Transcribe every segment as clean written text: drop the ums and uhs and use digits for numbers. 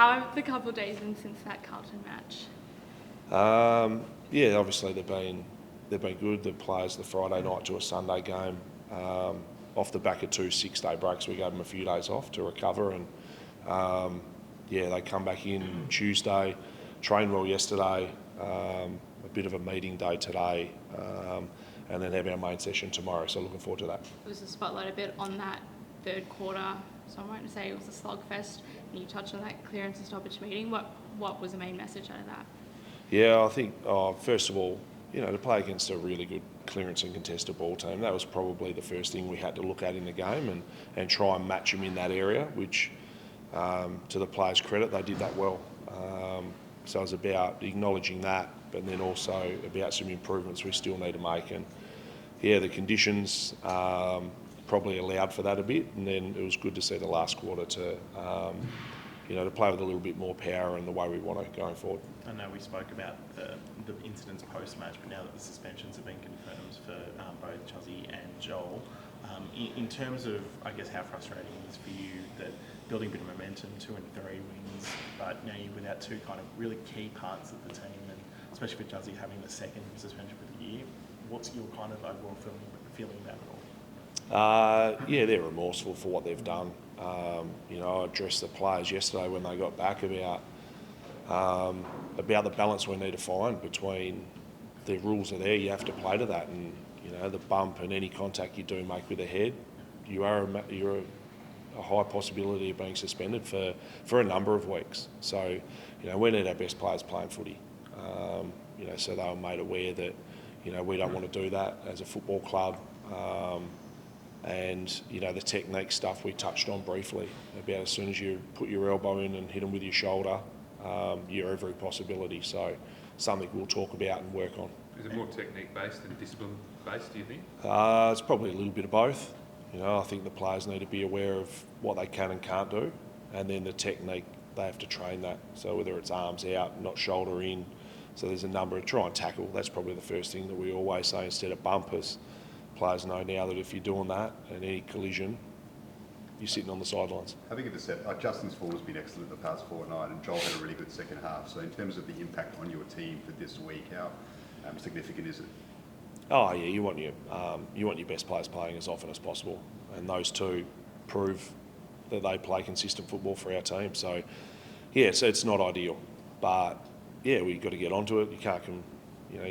How have the couple of days been since that Carlton match? Yeah, obviously they've been good. The players, the Friday night to a Sunday game, off the back of 2 6-day breaks, we gave them a few days off to recover, and they come back in Tuesday, trained well yesterday, a bit of a meeting day today, and then have our main session tomorrow. So looking forward to that. It was a spotlight a bit on that third quarter, so I won't say it was a slugfest. And you touched on that clearance and stoppage meeting. What was the main message out of that? Yeah, I think first of all, to play against a really good clearance and contested ball team, that was probably the first thing we had to look at in the game and try and match them in that area, which to the players' credit, they did that well. So it was about acknowledging that, but then also about some improvements we still need to make. And yeah, the conditions probably allowed for that a bit, and then it was good to see the last quarter to play with a little bit more power and the way we want to going forward. I know we spoke about the incidents post-match, but now that the suspensions have been confirmed for both Chuzzy and Joel, in terms of, I guess, how frustrating it is for you that building a bit of momentum, 2 and 3 wins, but now you're without 2 kind of really key parts of the team, and especially for Chuzzy having the second suspension for the year, what's your kind of overall feeling about it all? Yeah, they're remorseful for what they've done. I addressed the players yesterday when they got back about the balance we need to find between the rules are there, you have to play to that, and the bump and any contact you do make with the head, you're a high possibility of being suspended for a number of weeks. So we need our best players playing footy. So they were made aware that we don't want to do that as a football club. And the technique stuff we touched on briefly about as soon as you put your elbow in and hit them with your shoulder, you're every possibility. So something we'll talk about and work on. Is it more technique based than discipline based, do you think? It's probably a little bit of both. I think the players need to be aware of what they can and can't do, and then the technique, they have to train that. So whether it's arms out, not shoulder in. So there's a number of try and tackle. That's probably the first thing that we always say instead of bumpers. Players know now that if you're doing that and any collision, you're sitting on the sidelines. How big of a step? Justin's form has been excellent the past fortnight, and Joel had a really good second half. So in terms of the impact on your team for this week, how significant is it? Oh yeah, you want your best players playing as often as possible, and those two prove that they play consistent football for our team. So yeah, so it's not ideal, but yeah, we've got to get onto it. You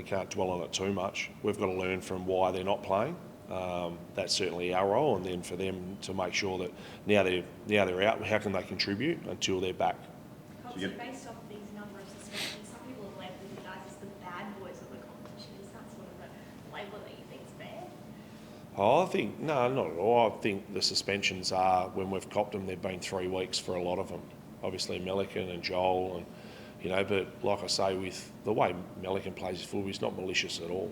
can't dwell on it too much. We've got to learn from why they're not playing. That's certainly our role, and then for them to make sure that now they're out, how can they contribute until they're back? So based off these number of suspensions, some people have labelled you guys as the bad boys of the competition. Is that sort of a label that you think is fair? Oh, I think, no, not at all. I think the suspensions are, when we've copped them, they've been 3 weeks for a lot of them. Obviously Melican and Joel, and but like I say, with the way Melican plays his football, he's not malicious at all.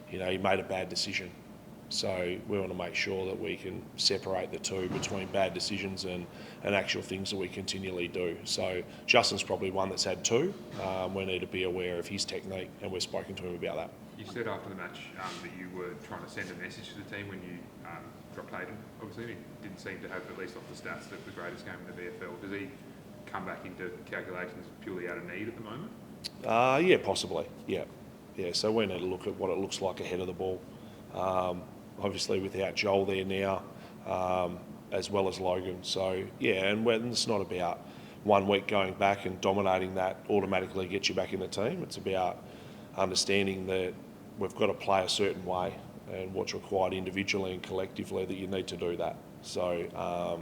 He made a bad decision. So we want to make sure that we can separate the two between bad decisions and actual things that we continually do. So Justin's probably one that's had 2. We need to be aware of his technique, and we've spoken to him about that. You said after the match that you were trying to send a message to the team when you dropped Hayden. Obviously, he didn't seem to have, at least off the stats, the greatest game in the VFL. Does he come back into calculations purely out of need at the moment? Yeah, possibly. Yeah. So we need to look at what it looks like ahead of the ball. Obviously, without Joel there now, as well as Logan. So yeah, and it's not about 1 week going back and dominating that automatically gets you back in the team. It's about understanding that we've got to play a certain way and what's required individually and collectively that you need to do that. So.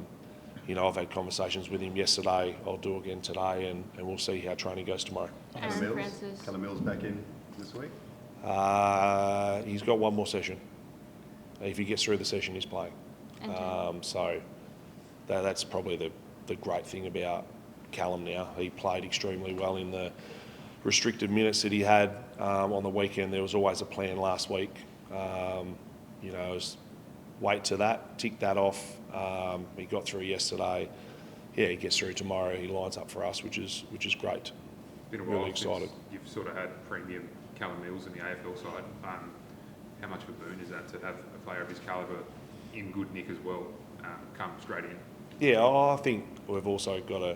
I've had conversations with him yesterday. I'll do again today, and we'll see how training goes tomorrow. Callum Mills back in this week? He's got 1 more session. If he gets through the session, he's playing. So that's probably the great thing about Callum now. He played extremely well in the restricted minutes that he had on the weekend. There was always a plan last week. Wait to that, tick that off. He got through yesterday. Yeah, he gets through tomorrow. He lines up for us, which is great. Been a while really excited. You've sort of had premium Callum Mills in the AFL side. How much of a boon is that to have a player of his calibre in good nick as well come straight in? Yeah, I think we've also got to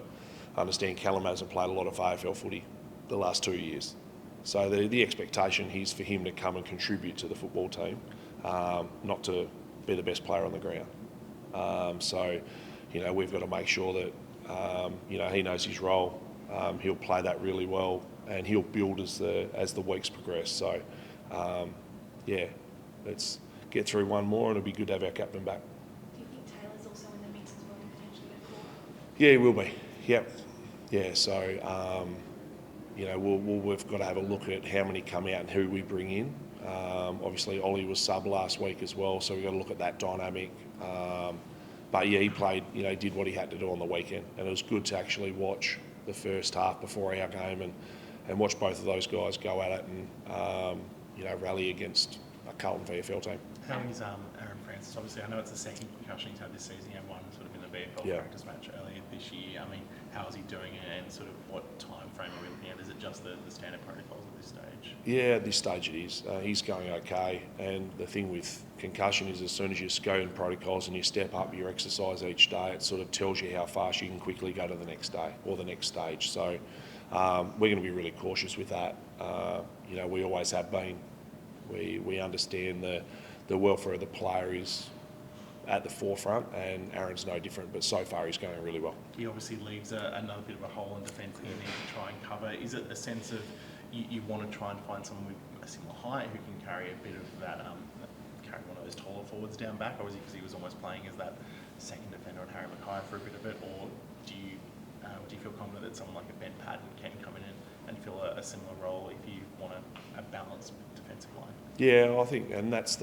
understand Callum hasn't played a lot of AFL footy the last 2 years. So the expectation is for him to come and contribute to the football team, not to be the best player on the ground. So, you know, we've got to make sure that, you know, he knows his role. He'll play that really well, and he'll build as the weeks progress. So, yeah, let's get through one more, and it'll be good to have our captain back. Do you think Taylor's also in the mix as well to potentially get caught? Yeah, he will be. Yep. Yeah. So, you know, we've got to have a look at how many come out and who we bring in. Obviously, Ollie was sub last week as well, so we've got to look at that dynamic. But yeah, he played, you know, did what he had to do on the weekend, and it was good to actually watch the first half before our game and watch both of those guys go at it and, you know, rally against a Carlton VFL team. How is Aaron Francis? Obviously, I know it's the second concussion he's had this season. He had one sort of in the VFL Yeah. practice match earlier this year. I mean, how is he doing and sort of what time frame are we looking at? Is it just the standard protocols at this stage? Yeah, at this stage it is. He's going okay, and the thing with concussion is as soon as you go in protocols and you step up your exercise each day, it sort of tells you how fast you can quickly go to the next day or the next stage. So we're going to be really cautious with that. You know, we always have been. We understand the welfare of the player is at the forefront, and Aaron's no different, but so far he's going really well. He obviously leaves another bit of a hole in defence that you need to try and cover. Is it a sense of you want to try and find someone with a similar height who can carry a bit of that, carry one of those taller forwards down back, or was he because he was almost playing as that second defender on Harry Mackay for a bit of it, or do you feel confident that someone like a Ben Patton can come in and fill a similar role if you want a balanced defensive line? Yeah, I think, and that's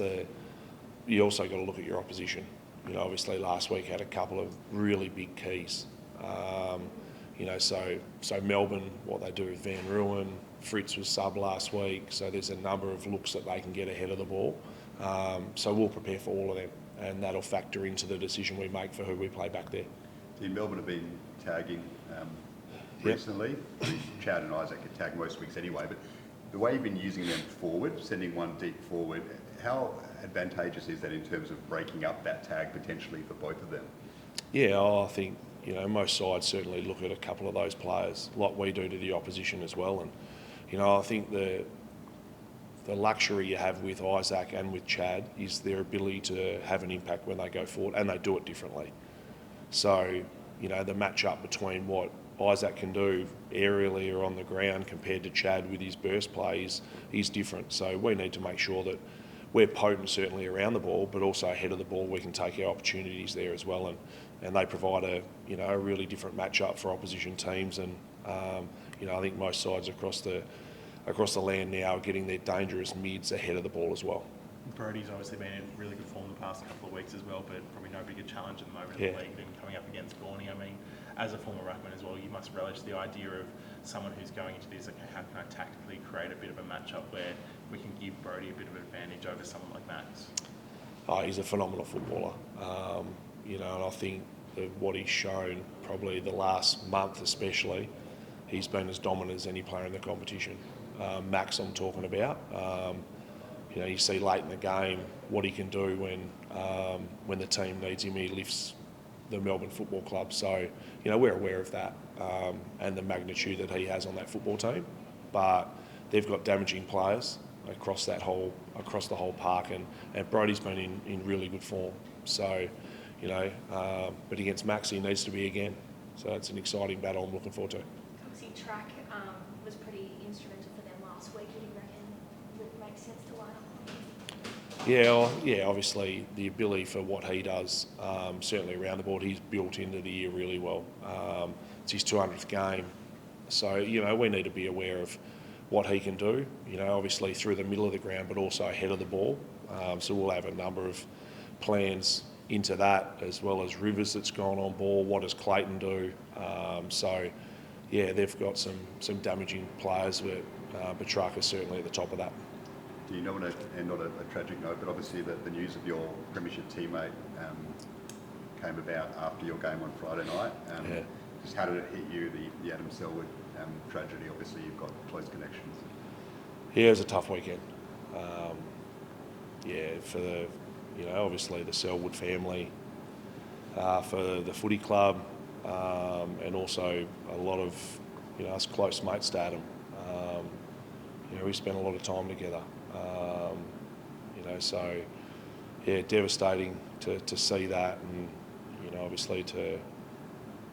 you also got to look at your opposition. You know, obviously last week had a couple of really big keys. You know, so Melbourne, what they do with Van Ruin, Fritz was sub last week, so there's a number of looks that they can get ahead of the ball. So we'll prepare for all of them, and that'll factor into the decision we make for who we play back there. Team Melbourne have been tagging recently. Chad and Isaac get tagged most weeks anyway, but the way you've been using them forward, sending one deep forward, how advantageous is that in terms of breaking up that tag potentially for both of them? Yeah, I think, you know, most sides certainly look at a couple of those players like we do to the opposition as well. And, you know, I think the luxury you have with Isaac and with Chad is their ability to have an impact when they go forward, and they do it differently. So, you know, the match-up between what Isaac can do aerially or on the ground compared to Chad with his burst play is different. So we need to make sure that we're potent certainly around the ball, but also ahead of the ball we can take our opportunities there as well. And they provide a really different match-up for opposition teams. And you know, I think most sides across the land now are getting their dangerous mids ahead of the ball as well. Brodie's obviously been in really good form the past couple of weeks as well, but probably no bigger challenge at the moment in the league than coming up against Gorney. I mean, as a former ruckman as well, you must relish the idea of someone who's going into this, okay, how can I tactically create a bit of a matchup where we can give Brodie a bit of an advantage over someone like Max? Oh, he's a phenomenal footballer. You know, and I think that what he's shown probably the last month especially, he's been as dominant as any player in the competition. Max I'm talking about. You know, you see late in the game what he can do when the team needs him. He lifts the Melbourne Football Club. So, you know, we're aware of that and the magnitude that he has on that football team. But they've got damaging players across the whole park, and Brodie's been in really good form. So, you know, but against Max he needs to be again. So it's an exciting battle I'm looking forward to. Obviously, track was pretty instrumental for them last week. Do you reckon it makes sense to line up? Yeah, obviously the ability for what he does, certainly around the board, he's built into the year really well. It's his 200th game. So, you know, we need to be aware of what he can do, you know, obviously through the middle of the ground, but also ahead of the ball. So we'll have a number of plans into that, as well as Rivers that's gone on ball. What does Clayton do? So, yeah, they've got some damaging players, but Petrarca's certainly at the top of that. Do you know, and not a tragic note, but obviously the news of your premiership teammate came about after your game on Friday night. Yeah. Just how did it hit you, the Adam Selwood tragedy? Obviously you've got close connections. Yeah, it was a tough weekend. For the, you know, obviously the Selwood family, for the footy club, and also a lot of, us close mates to Adam. We spent a lot of time together. So yeah, devastating to see that, and obviously to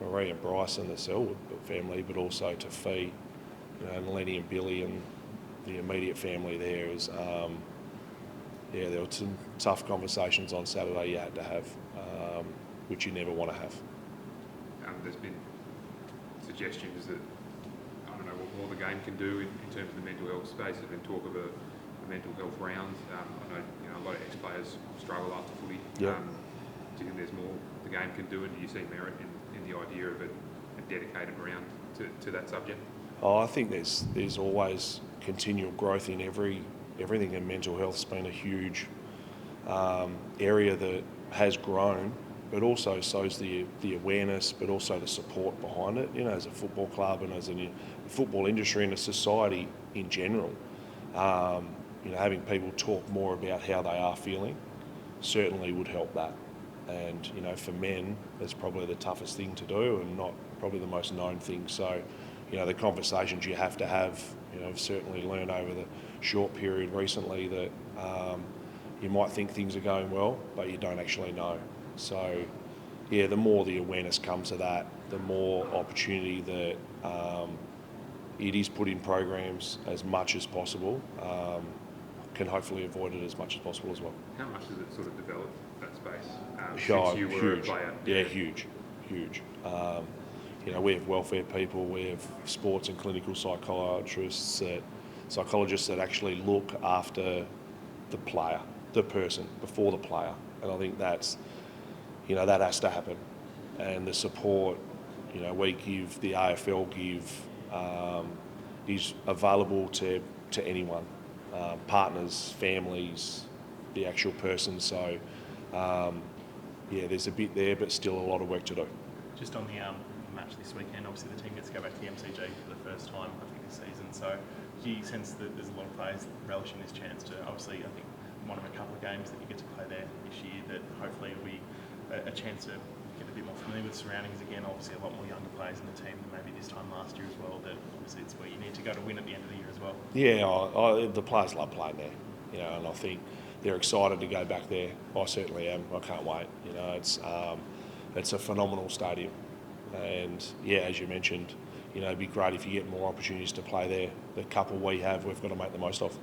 Marie and Bryce and the Selwood family, but also to Fee, and Lenny and Billy and the immediate family there. There were some tough conversations on Saturday you had to have, which you never want to have. There's been suggestions that, I don't know, what more the game can do in terms of the mental health space. There's been talk of a mental health round. I know a lot of ex-players struggle after footy. Yep. Do you think there's more the game can do, and do you see merit in the idea of a dedicated round to that subject? Oh, I think there's always continual growth in everything, and mental health's been a huge area that has grown, but also so's the awareness, but also the support behind it. As a football club and as a football industry and a society in general, having people talk more about how they are feeling certainly would help that. And for men, that's probably the toughest thing to do, and not probably the most known thing. So, the conversations you have to have. I've certainly learned over the short period recently that you might think things are going well, but you don't actually know. So, yeah, the more the awareness comes to that, the more opportunity that it is put in programs as much as possible, can hopefully avoid it as much as possible as well. How much does it sort of develop that space Oh, since you were huge. a player? Yeah, huge. We have welfare people, we have sports and clinical psychologists that actually look after the player, the person, before the player. And I think that's, that has to happen. And the support, we give, the AFL give, is available to anyone, partners, families, the actual person. So, there's a bit there, but still a lot of work to do. Just on the match this weekend, obviously the team gets to go back to the MCG for the first time, I think, this season. So do you sense that there's a lot of players relishing this chance to, obviously, I think, one of a couple of games that you get to play there this year, that hopefully will be a chance to get a bit more familiar with surroundings again? Obviously a lot more younger players in the team than maybe this time last year as well, that obviously it's where you need to go to win at the end of the year as well. Yeah, the players love playing there, and I think they're excited to go back there. I certainly am. I can't wait. It's a phenomenal stadium, and as you mentioned, it'd be great if you get more opportunities to play there. The couple we have, we've got to make the most of.